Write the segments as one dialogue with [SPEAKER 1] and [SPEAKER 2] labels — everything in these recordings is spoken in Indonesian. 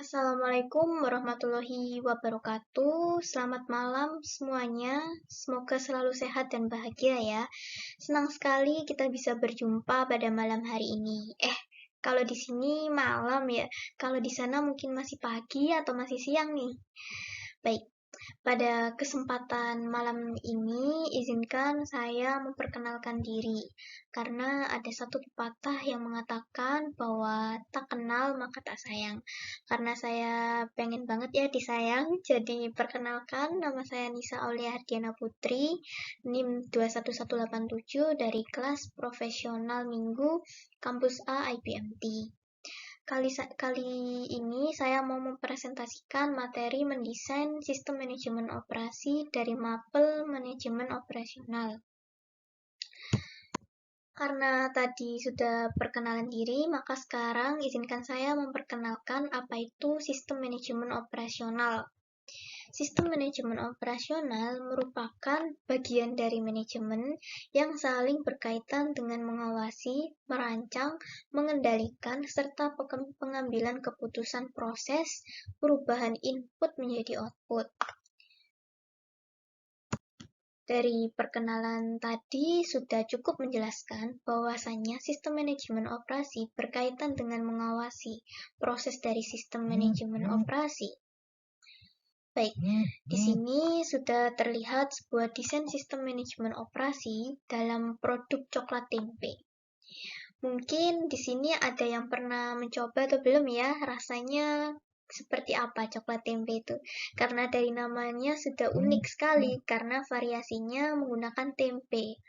[SPEAKER 1] Assalamualaikum warahmatullahi wabarakatuh. Selamat malam semuanya. Semoga selalu sehat dan bahagia ya. Senang sekali kita bisa berjumpa pada malam hari ini. Kalau di sini malam ya. Kalau di sana mungkin masih pagi atau masih siang nih. Baik, pada kesempatan malam ini, izinkan saya memperkenalkan diri, karena ada satu pepatah yang mengatakan bahwa tak kenal maka tak sayang. Karena saya pengen banget ya disayang, jadi perkenalkan, nama saya Nisa Aulia Hardiana Putri, NIM 21187 dari kelas profesional minggu Kampus A IPMT. Kali ini saya mau mempresentasikan materi mendesain sistem manajemen operasi dari mapel manajemen operasional. Karena tadi sudah perkenalan diri, maka sekarang izinkan saya memperkenalkan apa itu sistem manajemen operasional. Sistem manajemen operasional merupakan bagian dari manajemen yang saling berkaitan dengan mengawasi, merancang, mengendalikan, serta pengambilan keputusan proses perubahan input menjadi output. Dari perkenalan tadi sudah cukup menjelaskan bahwasannya sistem manajemen operasi berkaitan dengan mengawasi proses dari sistem manajemen operasi. Baik, di sini sudah terlihat sebuah desain sistem manajemen operasi dalam produk coklat tempe. Mungkin di sini ada yang pernah mencoba atau belum ya, rasanya seperti apa coklat tempe itu? Karena dari namanya sudah unik sekali karena variasinya menggunakan tempe.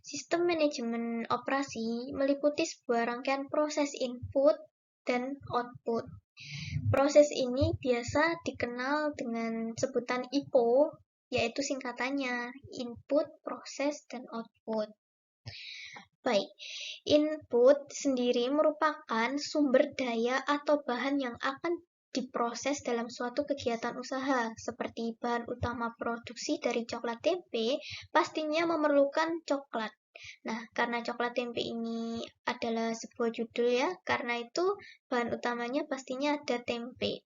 [SPEAKER 1] Sistem manajemen operasi meliputi sebuah rangkaian proses input dan output. Proses ini biasa dikenal dengan sebutan IPO, yaitu singkatannya input, proses, dan output. Baik, input sendiri merupakan sumber daya atau bahan yang akan diproses dalam suatu kegiatan usaha, seperti bahan utama produksi dari coklat tempe, pastinya memerlukan coklat. Nah, karena coklat tempe ini adalah sebuah judul ya, karena itu bahan utamanya pastinya ada tempe.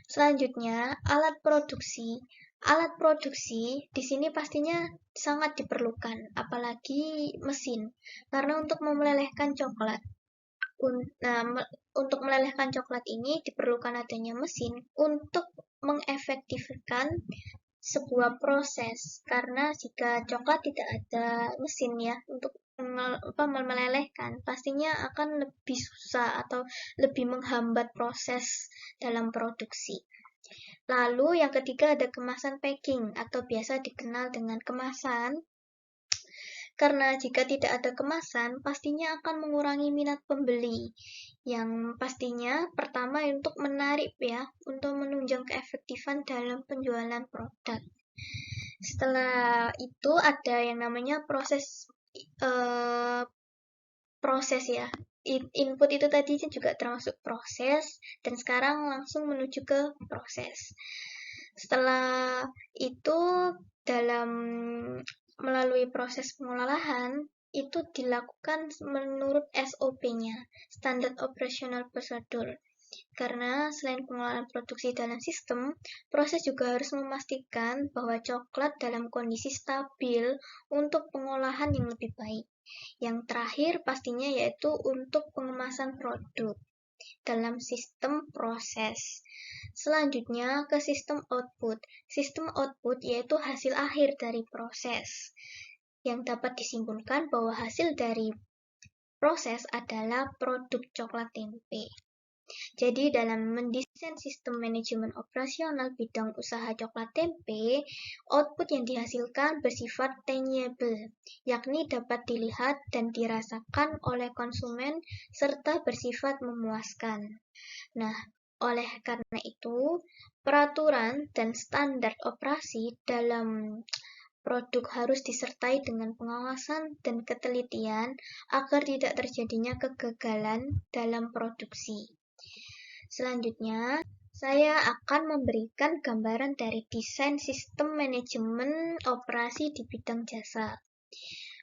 [SPEAKER 1] Selanjutnya, alat produksi. Alat produksi di sini pastinya sangat diperlukan, apalagi mesin. Karena untuk memelelehkan coklat, untuk melelehkan coklat ini diperlukan adanya mesin untuk mengefektifkan sebuah proses. Karena jika coklat tidak ada mesin ya untuk melelehkan, pastinya akan lebih susah atau lebih menghambat proses dalam produksi. Lalu yang ketiga ada kemasan packing atau biasa dikenal dengan kemasan. Karena jika tidak ada kemasan, pastinya akan mengurangi minat pembeli. Yang pastinya pertama untuk menarik ya, untuk menunjang keefektifan dalam penjualan produk. Setelah itu ada yang namanya proses ya. Input itu tadi juga termasuk proses, dan sekarang langsung menuju ke proses. Setelah itu dalam melalui proses pengolahan itu dilakukan menurut SOP-nya, Standard Operational Procedure. Karena selain pengolahan produksi dalam sistem, proses juga harus memastikan bahwa coklat dalam kondisi stabil untuk pengolahan yang lebih baik. Yang terakhir pastinya yaitu untuk pengemasan produk dalam sistem proses. Selanjutnya ke sistem output. Sistem output yaitu hasil akhir dari proses, yang dapat disimpulkan bahwa hasil dari proses adalah produk coklat tempe. Jadi dalam mendesain sistem manajemen operasional bidang usaha coklat tempe, output yang dihasilkan bersifat tangible, yakni dapat dilihat dan dirasakan oleh konsumen serta bersifat memuaskan. Nah, oleh karena itu, peraturan dan standar operasi dalam produk harus disertai dengan pengawasan dan ketelitian agar tidak terjadinya kegagalan dalam produksi. Selanjutnya, saya akan memberikan gambaran dari desain sistem manajemen operasi di bidang jasa.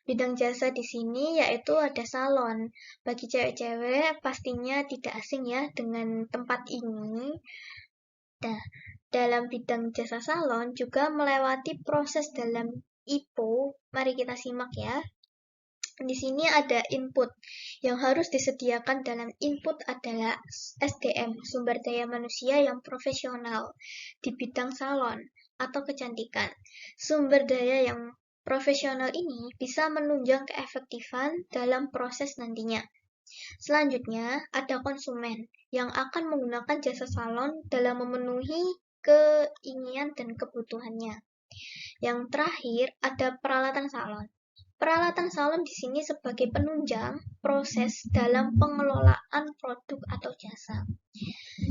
[SPEAKER 1] Bidang jasa di sini yaitu ada salon. Bagi cewek-cewek pastinya tidak asing ya dengan tempat ini. Nah, dalam bidang jasa salon juga melewati proses dalam IPO. Mari kita simak ya. Di sini ada input. Yang harus disediakan dalam input adalah SDM, sumber daya manusia yang profesional di bidang salon atau kecantikan. Sumber daya yang profesional ini bisa menunjang keefektifan dalam proses nantinya. Selanjutnya, ada konsumen yang akan menggunakan jasa salon dalam memenuhi keinginan dan kebutuhannya. Yang terakhir, ada peralatan salon. Peralatan salon di sini sebagai penunjang proses dalam pengelolaan produk atau jasa.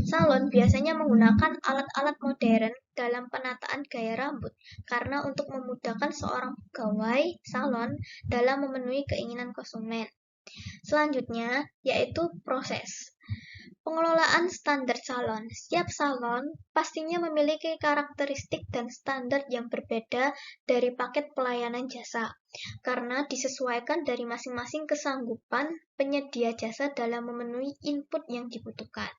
[SPEAKER 1] Salon biasanya menggunakan alat-alat modern dalam penataan gaya rambut karena untuk memudahkan seorang pegawai salon dalam memenuhi keinginan konsumen. Selanjutnya, yaitu proses. Pengelolaan standar salon. Setiap salon pastinya memiliki karakteristik dan standar yang berbeda dari paket pelayanan jasa, karena disesuaikan dari masing-masing kesanggupan penyedia jasa dalam memenuhi input yang dibutuhkan.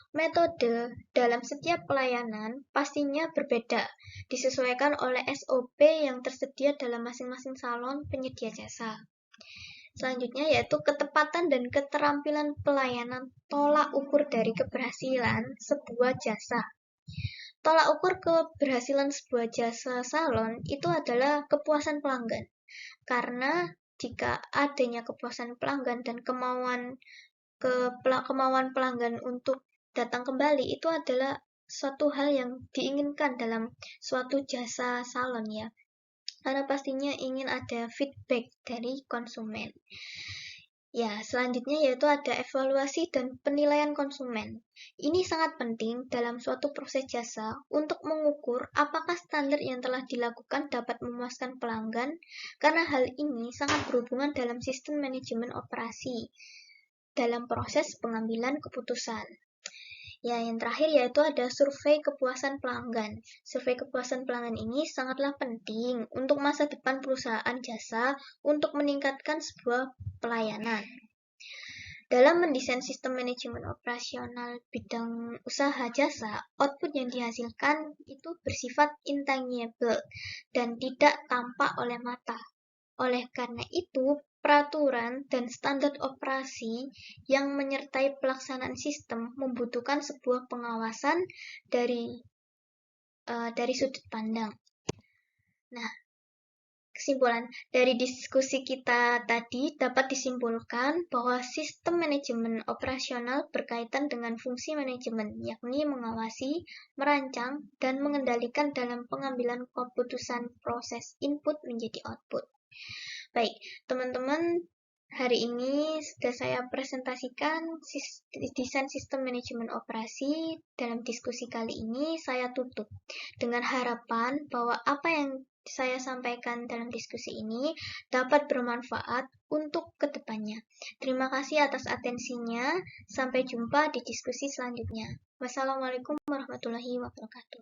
[SPEAKER 1] Metode dalam setiap pelayanan pastinya berbeda, disesuaikan oleh SOP yang tersedia dalam masing-masing salon penyedia jasa. Selanjutnya yaitu ketepatan dan keterampilan pelayanan, tolak ukur dari keberhasilan sebuah jasa. Tolak ukur keberhasilan sebuah jasa salon itu adalah kepuasan pelanggan. Karena jika adanya kepuasan pelanggan dan kemauan pelanggan untuk datang kembali itu adalah suatu hal yang diinginkan dalam suatu jasa salon ya. Karena pastinya ingin ada feedback dari konsumen. Ya, selanjutnya yaitu ada evaluasi dan penilaian konsumen. Ini sangat penting dalam suatu proses jasa untuk mengukur apakah standar yang telah dilakukan dapat memuaskan pelanggan, karena hal ini sangat berhubungan dalam sistem manajemen operasi dalam proses pengambilan keputusan. Ya, yang terakhir yaitu ada survei kepuasan pelanggan. Survei kepuasan pelanggan ini sangatlah penting untuk masa depan perusahaan jasa untuk meningkatkan sebuah pelayanan. Dalam mendesain sistem manajemen operasional bidang usaha jasa, output yang dihasilkan itu bersifat intangible dan tidak tampak oleh mata. Oleh karena itu, peraturan dan standar operasi yang menyertai pelaksanaan sistem membutuhkan sebuah pengawasan dari sudut pandang. Nah, kesimpulan dari diskusi kita tadi dapat disimpulkan bahwa sistem manajemen operasional berkaitan dengan fungsi manajemen, yakni mengawasi, merancang, dan mengendalikan dalam pengambilan keputusan proses input menjadi output. Baik, teman-teman, hari ini sudah saya presentasikan desain sistem manajemen operasi. Dalam diskusi kali ini saya tutup dengan harapan bahwa apa yang saya sampaikan dalam diskusi ini dapat bermanfaat untuk kedepannya. Terima kasih atas atensinya. Sampai jumpa di diskusi selanjutnya. Wassalamualaikum warahmatullahi wabarakatuh.